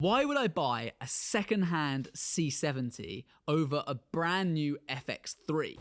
Why would I buy a second-hand C70 over a brand new FX3?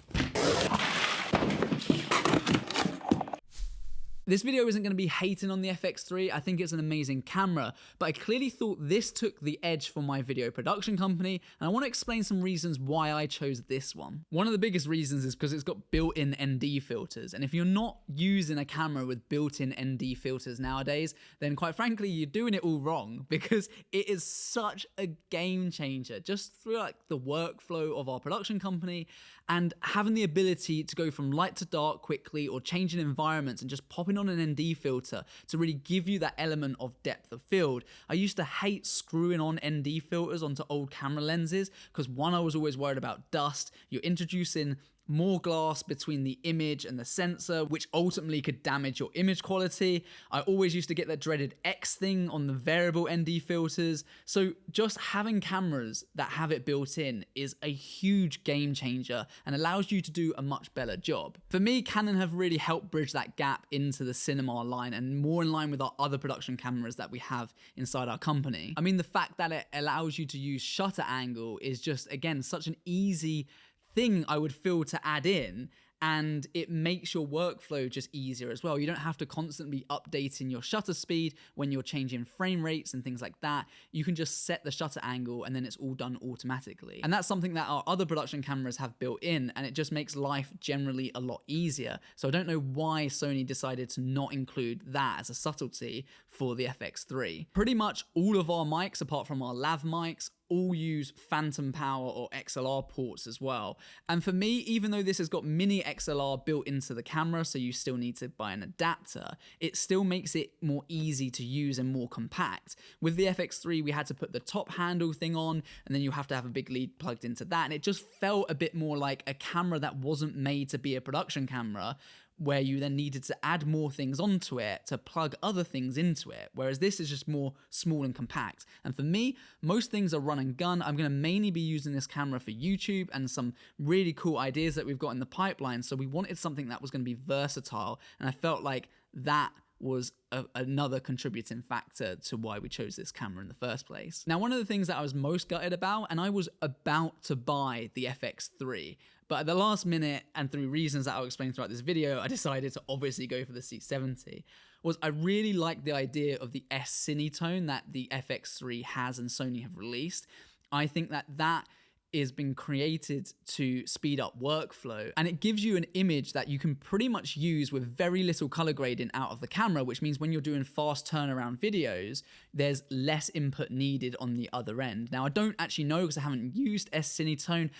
This video isn't going to be hating on the FX3, I think it's an amazing camera, but I clearly thought this took the edge for my video production company, and I want to explain some reasons why I chose this one. One of the biggest reasons is because it's got built-in ND filters, and if you're not using a camera with built-in ND filters nowadays, then quite frankly, you're doing it all wrong, because it is such a game changer, just through like the workflow of our production company, and having the ability to go from light to dark quickly, or changing environments and just popping on an ND filter to really give you that element of depth of field. I used to hate screwing on ND filters onto old camera lenses because one, I was always worried about dust. You're introducing more glass between the image and the sensor, which ultimately could damage your image quality. I always used to get that dreaded X thing on the variable ND filters. So just having cameras that have it built in is a huge game changer and allows you to do a much better job. For me, Canon have really helped bridge that gap into the cinema line and more in line with our other production cameras that we have inside our company. I mean, the fact that it allows you to use shutter angle is just, again, such an easy thing I would feel to add in, and it makes your workflow just easier as well. You don't have to constantly be updating your shutter speed when you're changing frame rates and things like that. You can just set the shutter angle and then it's all done automatically. And that's something that our other production cameras have built in, and it just makes life generally a lot easier. So I don't know why Sony decided to not include that as a subtlety for the FX3. Pretty much all of our mics, apart from our lav mics, all use phantom power or XLR ports as well. And for me, even though this has got mini XLR built into the camera, so you still need to buy an adapter, it still makes it more easy to use and more compact. With the FX3, we had to put the top handle thing on, and then you have to have a big lead plugged into that. And it just felt a bit more like a camera that wasn't made to be a production camera, where you then needed to add more things onto it to plug other things into it, whereas this is just more small and compact. And for me, most things are run and gun. I'm going to mainly be using this camera for YouTube and some really cool ideas that we've got in the pipeline, so we wanted something that was going to be versatile, and I felt like that was another contributing factor to why we chose this camera in the first place. Now, one of the things that I was most gutted about, and I was about to buy the FX3, but at the last minute, and through reasons that I'll explain throughout this video, I decided to obviously go for the C70, was I really liked the idea of the S-Cine tone that the FX3 has and Sony have released. I think that that is being created to speed up workflow, and it gives you an image that you can pretty much use with very little color grading out of the camera, which means when you're doing fast turnaround videos, there's less input needed on the other end. Now, I don't actually know, because I haven't used S-Cine tone,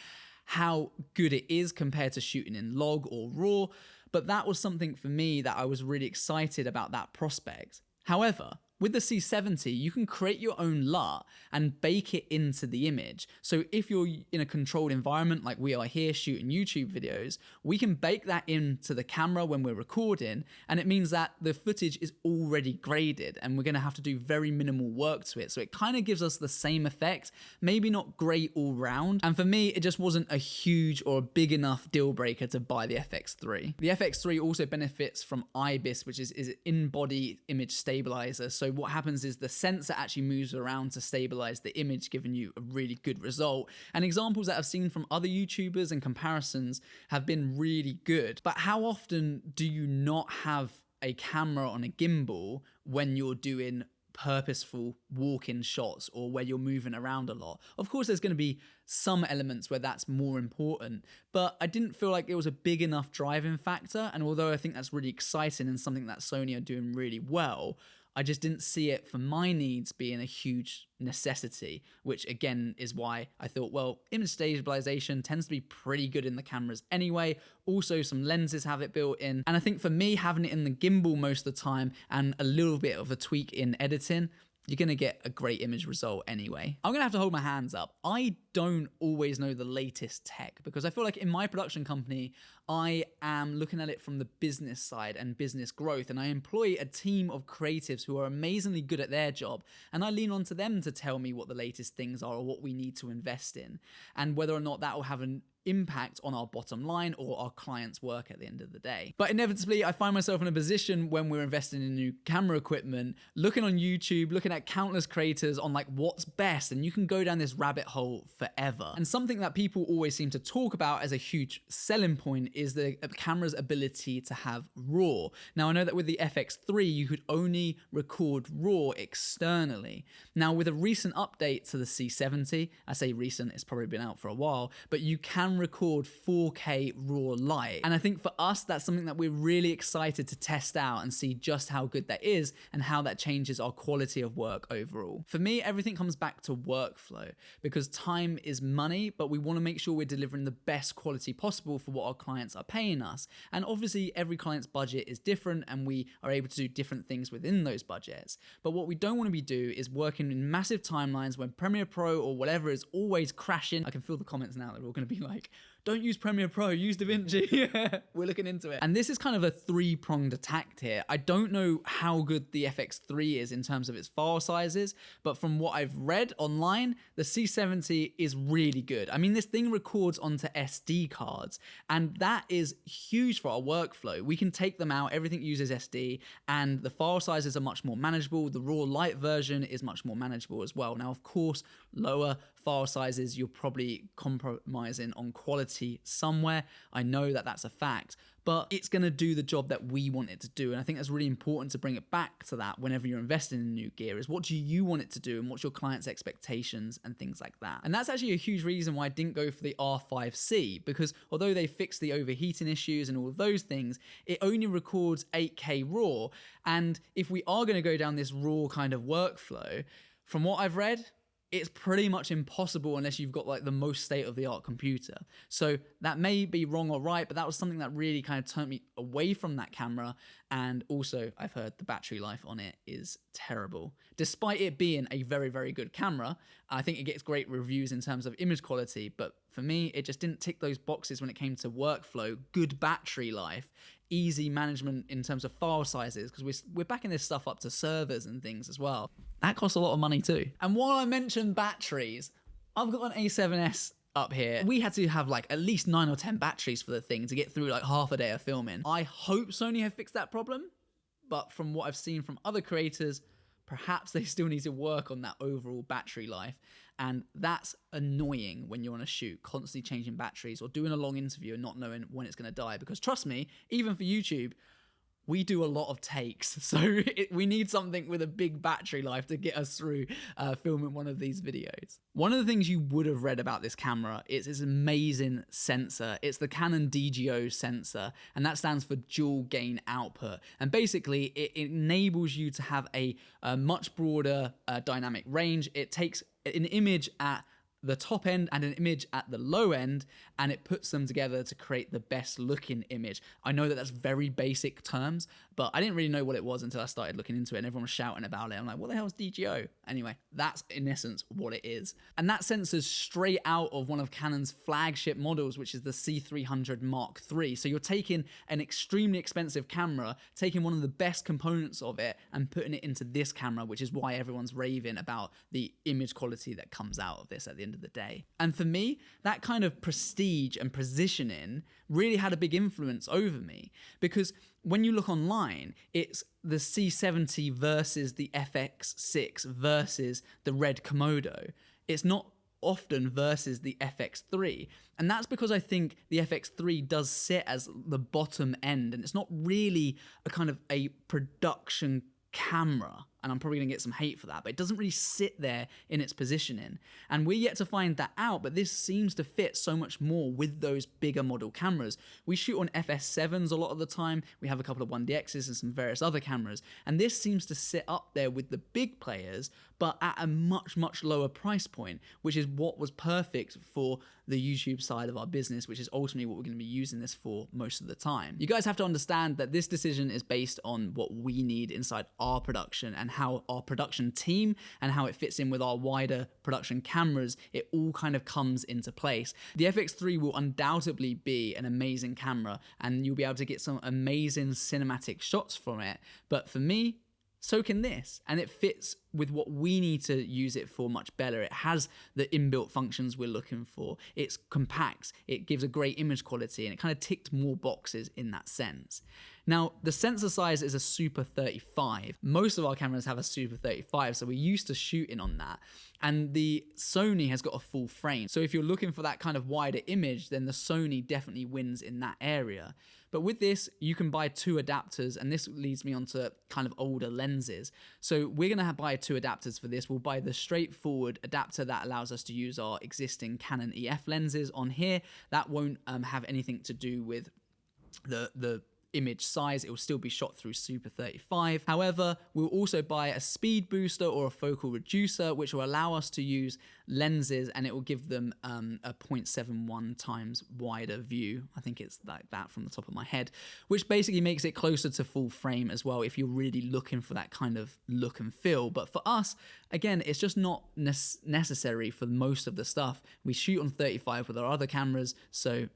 how good it is compared to shooting in log or raw, but that was something for me that I was really excited about, that prospect. However, with the C70, you can create your own LUT and bake it into the image. So if you're in a controlled environment like we are here shooting YouTube videos, we can bake that into the camera when we're recording, and it means that the footage is already graded and we're gonna have to do very minimal work to it. So it kind of gives us the same effect, maybe not great all round. And for me, it just wasn't a huge or a big enough deal breaker to buy the FX3. The FX3 also benefits from IBIS, which is in-body image stabilizer. So what happens is the sensor actually moves around to stabilize the image, giving you a really good result. And examples that I've seen from other YouTubers and comparisons have been really good. But how often do you not have a camera on a gimbal when you're doing purposeful walk-in shots or where you're moving around a lot? Of course, there's going to be some elements where that's more important, but I didn't feel like it was a big enough driving factor. And although I think that's really exciting and something that Sony are doing really well, I just didn't see it for my needs being a huge necessity, which again is why I thought, well, image stabilization tends to be pretty good in the cameras anyway. Also, some lenses have it built in. And I think for me, having it in the gimbal most of the time and a little bit of a tweak in editing, you're going to get a great image result anyway. I'm going to have to hold my hands up. I don't always know the latest tech, because I feel like in my production company, I am looking at it from the business side and business growth, and I employ a team of creatives who are amazingly good at their job, and I lean on to them to tell me what the latest things are or what we need to invest in, and whether or not that will have an impact on our bottom line or our clients' work at the end of the day. But inevitably, I find myself in a position when we're investing in new camera equipment, looking on YouTube, looking at countless creators on like what's best, and you can go down this rabbit hole forever. And something that people always seem to talk about as a huge selling point is the camera's ability to have RAW. Now, I know that with the FX3, you could only record RAW externally. Now, with a recent update to the C70, I say recent, it's probably been out for a while, but you can record 4K RAW light. And I think for us, that's something that we're really excited to test out and see just how good that is and how that changes our quality of work overall. For me, everything comes back to workflow, because time is money, but we want to make sure we're delivering the best quality possible for what our clients are paying us. And obviously every client's budget is different and we are able to do different things within those budgets. But what we don't want to be doing is working in massive timelines when Premiere Pro or whatever is always crashing. I can feel the comments now that we're all going to be like, don't use Premiere Pro, use DaVinci. We're looking into it. And this is kind of a three-pronged attack here. I don't know how good the FX3 is in terms of its file sizes, but from what I've read online, the C70 is really good. I mean, this thing records onto SD cards, and that is huge for our workflow. We can take them out, everything uses SD, and the file sizes are much more manageable. The raw light version is much more manageable as well. Now, of course, lower file sizes, you're probably compromising on quality somewhere. I know that that's a fact, but it's going to do the job that we want it to do. And I think that's really important to bring it back to that whenever you're investing in new gear, is what do you want it to do and what's your client's expectations and things like that. And that's actually a huge reason why I didn't go for the R5C, because although they fixed the overheating issues and all of those things, it only records 8K RAW. And if we are going to go down this RAW kind of workflow, from what I've read, it's pretty much impossible unless you've got like the most state-of-the-art computer. So that may be wrong or right, but that was something that really kind of turned me away from that camera. And also, I've heard the battery life on it is terrible. Despite it being a very, very good camera, I think it gets great reviews in terms of image quality, but for me, it just didn't tick those boxes when it came to workflow, good battery life, easy management in terms of file sizes, because we're backing this stuff up to servers and things as well. That costs a lot of money too. And while I mentioned batteries, I've got an A7S up here. We had to have like at least 9 or 10 batteries for the thing to get through like half a day of filming. I hope Sony have fixed that problem, but from what I've seen from other creators, perhaps they still need to work on that overall battery life. And that's annoying when you're on a shoot, constantly changing batteries or doing a long interview and not knowing when it's going to die. Because trust me, even for YouTube, we do a lot of takes. So we need something with a big battery life to get us through filming one of these videos. One of the things you would have read about this camera is its amazing sensor. It's the Canon DGO sensor, and that stands for dual gain output. And basically, it enables you to have a much broader dynamic range. It takes an image at the top end and an image at the low end, and it puts them together to create the best looking image. I know that that's very basic terms, but I didn't really know what it was until I started looking into it and everyone was shouting about it. I'm like, what the hell is DGO? Anyway, that's in essence what it is. And that sensor's straight out of one of Canon's flagship models, which is the C300 Mark III. So you're taking an extremely expensive camera, taking one of the best components of it and putting it into this camera, which is why everyone's raving about the image quality that comes out of this at the end of the day. And for me, that kind of prestige and positioning really had a big influence over me, because when you look online, it's the C70 versus the FX6 versus the Red Komodo. It's not often versus the FX3. And that's because I think the FX3 does sit as the bottom end, and it's not really a kind of a production camera. And I'm probably gonna get some hate for that, but it doesn't really sit there in its positioning. And we're yet to find that out, but this seems to fit so much more with those bigger model cameras. We shoot on FS7s a lot of the time. We have a couple of 1DXs and some various other cameras. And this seems to sit up there with the big players, but at a much, much lower price point, which is what was perfect for the YouTube side of our business, which is ultimately what we're gonna be using this for most of the time. You guys have to understand that this decision is based on what we need inside our production and and how our production team and how it fits in with our wider production cameras, it all kind of comes into place. The FX3 will undoubtedly be an amazing camera, and you'll be able to get some amazing cinematic shots from it. But for me, so can this, and it fits with what we need to use it for much better. It has the inbuilt functions we're looking for. It's compact, it gives a great image quality, and it kind of ticked more boxes in that sense. Now, the sensor size is a Super 35. Most of our cameras have a Super 35, so we're used to shooting on that. And the Sony has got a full frame. So if you're looking for that kind of wider image, then the Sony definitely wins in that area. But with this, you can buy 2 adapters, and this leads me on to kind of older lenses. So we're going to buy 2 adapters for this. We'll buy the straightforward adapter that allows us to use our existing Canon EF lenses on here. That won't have anything to do with the image size. It will still be shot through Super 35. However, we'll also buy a speed booster or a focal reducer, which will allow us to use lenses, and it will give them a 0.71 times wider view. I think it's like that from the top of my head, which basically makes it closer to full frame as well if you're really looking for that kind of look and feel. But for us, again, it's just not necessary for most of the stuff. We shoot on 35 with our other cameras, so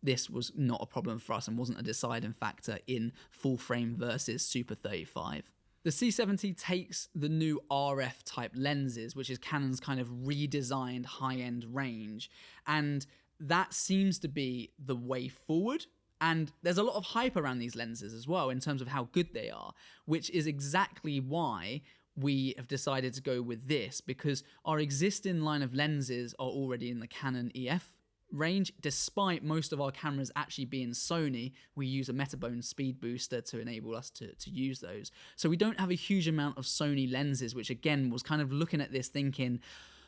this was not a problem for us and wasn't a deciding factor in full frame versus Super 35. The C70 takes the new RF type lenses, which is Canon's kind of redesigned high-end range, and that seems to be the way forward. And there's a lot of hype around these lenses as well in terms of how good they are, which is exactly why we have decided to go with this, because our existing line of lenses are already in the Canon EF range. Despite most of our cameras actually being Sony, we use a Metabone speed booster to enable us to use those. So we don't have a huge amount of Sony lenses, which again was kind of looking at this thinking,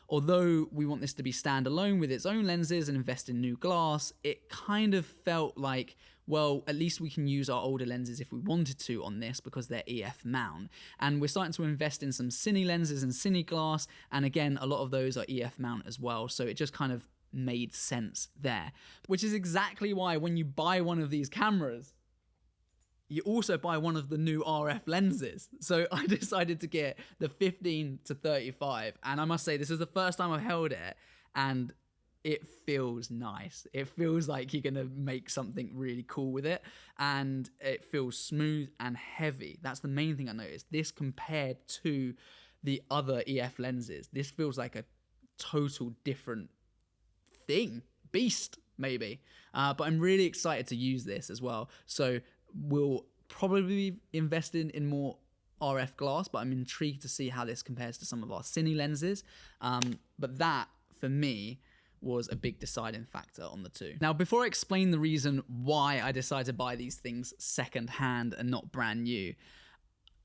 although we want this to be standalone with its own lenses and invest in new glass, it kind of felt like, well, at least we can use our older lenses if we wanted to on this because they're EF mount. And we're starting to invest in some Cine lenses and Cine glass, and again, a lot of those are EF mount as well. So it just kind of made sense there, which is exactly why when you buy one of these cameras, you also buy one of the new RF lenses. So I decided to get the 15 to 35, and I must say this is the first time I've held it, and it feels nice. It feels like you're gonna make something really cool with it, and it feels smooth and heavy. That's the main thing I noticed. This compared to the other EF lenses, this feels like a total different beast maybe, but I'm really excited to use this as well. So we'll probably be investing in more RF glass, but I'm intrigued to see how this compares to some of our Cine lenses. But that for me was a big deciding factor on the two. Now, before I explain the reason why I decided to buy these things secondhand and not brand new,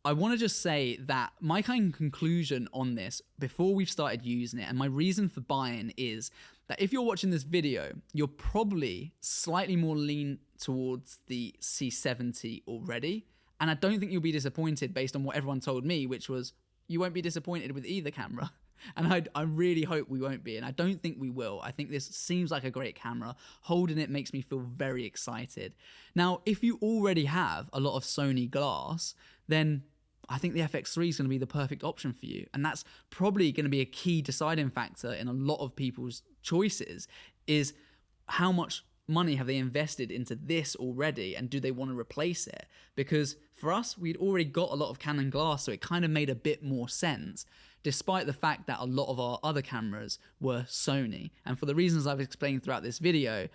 I want to just say that my kind of conclusion on this before we've started using it, and my reason for buying, is that if you're watching this video, you're probably slightly more lean towards the C70 already. And I don't think you'll be disappointed based on what everyone told me, which was you won't be disappointed with either camera. And I really hope we won't be, and I don't think we will. I think this seems like a great camera. Holding it makes me feel very excited. Now, if you already have a lot of Sony glass, then I think the FX3 is going to be the perfect option for you. And that's probably going to be a key deciding factor in a lot of people's choices, is how much money have they invested into this already, and do they want to replace it? Because for us, we'd already got a lot of Canon glass, so it kind of made a bit more sense, despite the fact that a lot of our other cameras were Sony. And for the reasons I've explained throughout this video,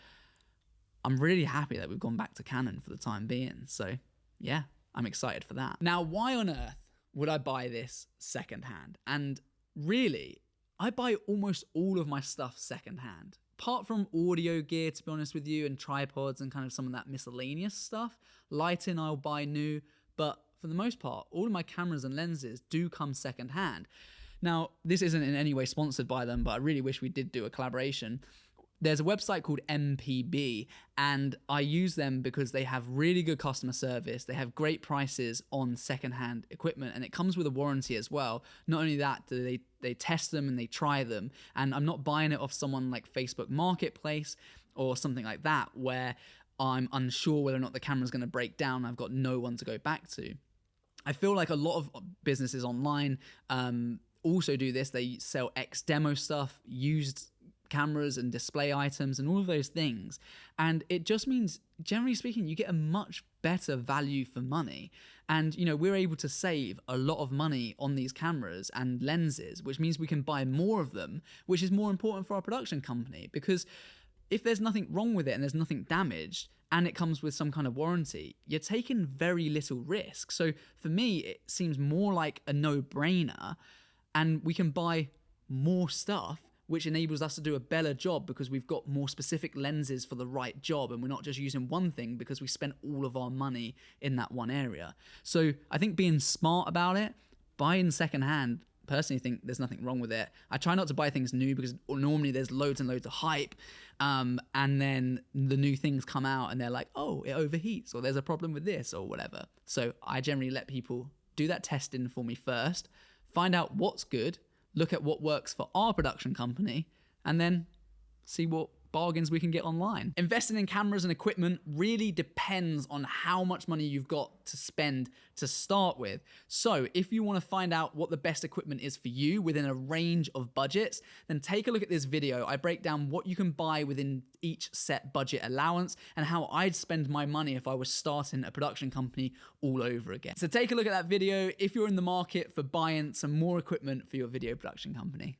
I'm really happy that we've gone back to Canon for the time being. So yeah, I'm excited for that. Now, why on earth would I buy this secondhand? And really, I buy almost all of my stuff secondhand. Apart from audio gear, to be honest with you, and tripods and kind of some of that miscellaneous stuff. Lighting I'll buy new, but for the most part, all of my cameras and lenses do come secondhand. Now, this isn't in any way sponsored by them, but I really wish we did do a collaboration. There's a website called MPB, and I use them because they have really good customer service. They have great prices on secondhand equipment, and it comes with a warranty as well. Not only that, do they test them and they try them, and I'm not buying it off someone like Facebook Marketplace or something like that, where I'm unsure whether or not the camera's going to break down. I've got no one to go back to. I feel like a lot of businesses online also do this. They sell X demo stuff, used cameras and display items and all of those things. And it just means, generally speaking, you get a much better value for money. And, you know, we're able to save a lot of money on these cameras and lenses, which means we can buy more of them, which is more important for our production company, because if there's nothing wrong with it and there's nothing damaged and it comes with some kind of warranty, you're taking very little risk. So for me, it seems more like a no-brainer, and we can buy more stuff, which enables us to do a better job because we've got more specific lenses for the right job, and we're not just using one thing because we spent all of our money in that one area. So I think being smart about it, buying secondhand, personally think there's nothing wrong with it. I try not to buy things new because normally there's loads and loads of hype, and then the new things come out and they're like, oh, it overheats, or there's a problem with this or whatever. So I generally let people do that testing for me first, find out what's good, look at what works for our production company, and then see what bargains we can get online. Investing in cameras and equipment really depends on how much money you've got to spend to start with. So if you want to find out what the best equipment is for you within a range of budgets, then take a look at this video. I break down what you can buy within each set budget allowance and how I'd spend my money if I was starting a production company all over again. So take a look at that video if you're in the market for buying some more equipment for your video production company.